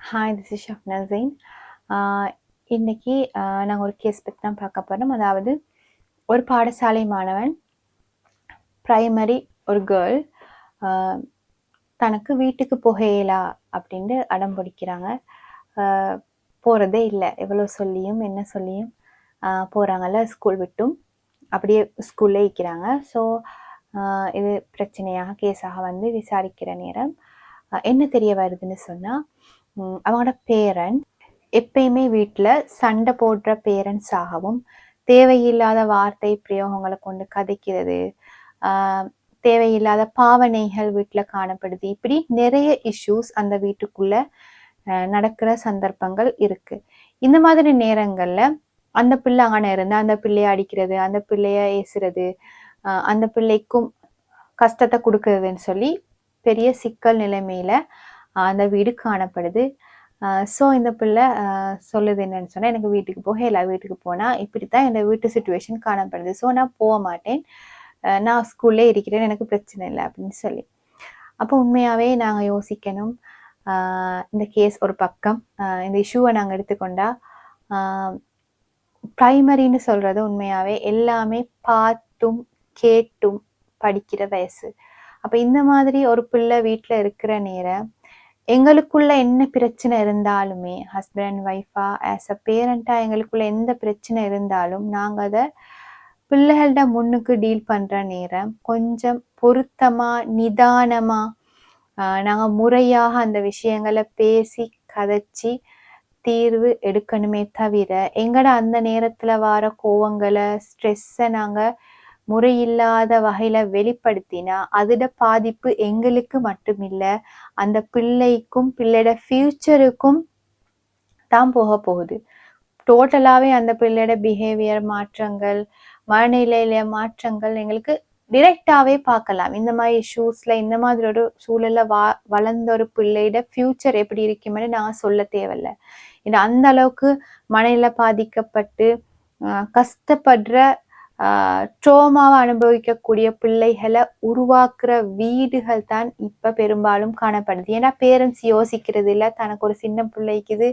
Hi, this is Shabna Jain. இன்னைக்கு நாங்கள் ஒரு கேஸ் பற்றி தான் பார்க்க போகிறோம். அதாவது ஒரு பாடசாலை மாணவன், பிரைமரி ஒரு கேர்ள், தனக்கு வீட்டுக்கு போகலா அப்படின்ட்டு அடம் பிடிக்கிறாங்க. போகிறதே இல்லை, எவ்வளோ சொல்லியும் என்ன சொல்லியும் போகிறாங்கல்ல, ஸ்கூல் விட்டும் அப்படியே ஸ்கூல்லே இருக்கிறாங்க. ஸோ இது பிரச்சனையாக கேஸாக வந்து விசாரிக்கிற நேரம் என்ன தெரிய வருதுன்னு சொன்னால், அவங்களோட பேரண்ட் எப்பயுமே வீட்டில் சண்டை போடுற பேரண்ட்ஸாகவும், தேவையில்லாத வார்த்தை பிரயோகங்களை கொண்டு கதைக்கிறது, தேவையில்லாத பாவனைகள் வீட்டில் காணப்படுது. இப்படி நிறைய இஷ்யூஸ் அந்த வீட்டுக்குள்ள நடக்கிற சந்தர்ப்பங்கள் இருக்கு. இந்த மாதிரி நேரங்கள்ல அந்த பிள்ளை அங்கே இருந்தா அந்த பிள்ளைய அடிக்கிறது, அந்த பிள்ளைய ஏசுறது, அந்த பிள்ளைக்கும் கஷ்டத்தை கொடுக்கறதுன்னு சொல்லி பெரிய சிக்கல் நிலைமையில அந்த வீடு காணப்படுது. ஸோ இந்த பிள்ளை சொல்லுது என்னன்னு சொன்னால், எனக்கு வீட்டுக்கு போகல, வீட்டுக்கு போனால் இப்படித்தான் என்னோட வீட்டு சுச்சுவேஷன் காணப்படுது, ஸோ நான் போக மாட்டேன், நான் ஸ்கூல்லே இருக்கிறேன், எனக்கு பிரச்சனை இல்லை அப்படின்னு சொல்லி. அப்போ உண்மையாகவே நாங்கள் யோசிக்கணும். இந்த கேஸ் ஒரு பக்கம், இந்த இஷ்யூவை நாங்கள் எடுத்துக்கொண்டா, ப்ரைமரின்னு சொல்கிறது உண்மையாகவே எல்லாமே பார்த்தும் கேட்டும் படிக்கிற வயசு. அப்போ இந்த மாதிரி ஒரு பிள்ளை வீட்டில் இருக்கிற நேரம் எங்களுக்குள்ள என்ன பிரச்சனை இருந்தாலுமே, ஹஸ்பண்ட் அண்ட் ஒய்ஃபா ஆஸ் அ பேரண்டா எங்களுக்குள்ள எந்த பிரச்சனை இருந்தாலும் நாங்கள் அதை பிள்ளைகள்ட முன்னுக்கு டீல் பண்ணுற நேரம் கொஞ்சம் பொருத்தமா நிதானமா நாங்கள் முறையாக அந்த விஷயங்களை பேசி கதைச்சி தீர்வு எடுக்கணுமே தவிர, எங்கட அந்த நேரத்தில் வர கோவங்களை ஸ்ட்ரெஸ்ஸை நாங்கள் முறையில்லாத வகையில வெளிப்படுத்தினா அதோட பாதிப்பு எங்களுக்கு மட்டுமில்லை, அந்த பிள்ளைக்கும் பிள்ளையோட ஃபியூச்சருக்கும் தான் போக போகுது. டோட்டலாகவே அந்த பிள்ளையோட பிஹேவியர் மாற்றங்கள், மனநிலையில மாற்றங்கள் எங்களுக்கு டிரெக்டாகவே பார்க்கலாம். இந்த மாதிரி இஷ்யூஸ்ல, இந்த மாதிரி ஒரு சூழல்ல வளர்ந்த ஒரு பிள்ளையோட ஃபியூச்சர் எப்படி இருக்குமென்னு நான் சொல்ல தேவையில்லை. ஏன்னா அந்த அளவுக்கு மனநிலை பாதிக்கப்பட்டு கஷ்டப்படுற ட்ரோமாவை அனுபவிக்கக்கூடிய பிள்ளைகளை உருவாக்குற வீடுகள் தான் இப்போ பெரும்பாலும் காணப்படுது. ஏன்னா பேரண்ட்ஸ் யோசிக்கிறது இல்லை, தனக்கு ஒரு சின்ன பிள்ளைக்குது,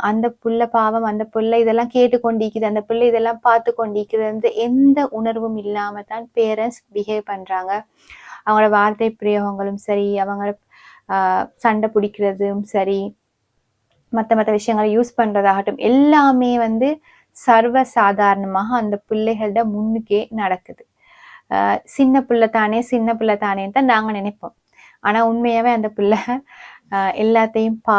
அந்த பிள்ளை பாவம், அந்த பிள்ளை இதெல்லாம் கேட்டு கொண்டிருக்குது, அந்த பிள்ளை இதெல்லாம் பார்த்து கொண்டிருக்குது, எந்த உணர்வும் இல்லாமல் தான் பேரண்ட்ஸ் பிஹேவ் பண்ணுறாங்க. அவங்களோட வார்த்தை பிரயோகங்களும் சரி, அவங்க சண்டை பிடிக்கிறதும் சரி, மற்ற விஷயங்களை யூஸ் பண்ணுறதாகட்டும், எல்லாமே வந்து சர்வ சாதாரணமாக அந்த பிள்ளைகளோட முன்னுக்கே நடக்குது. சின்ன பிள்ளை தானே தான் நாங்கள் நினைப்போம். ஆனால் உண்மையாகவே அந்த பிள்ளை எல்லாத்தையும்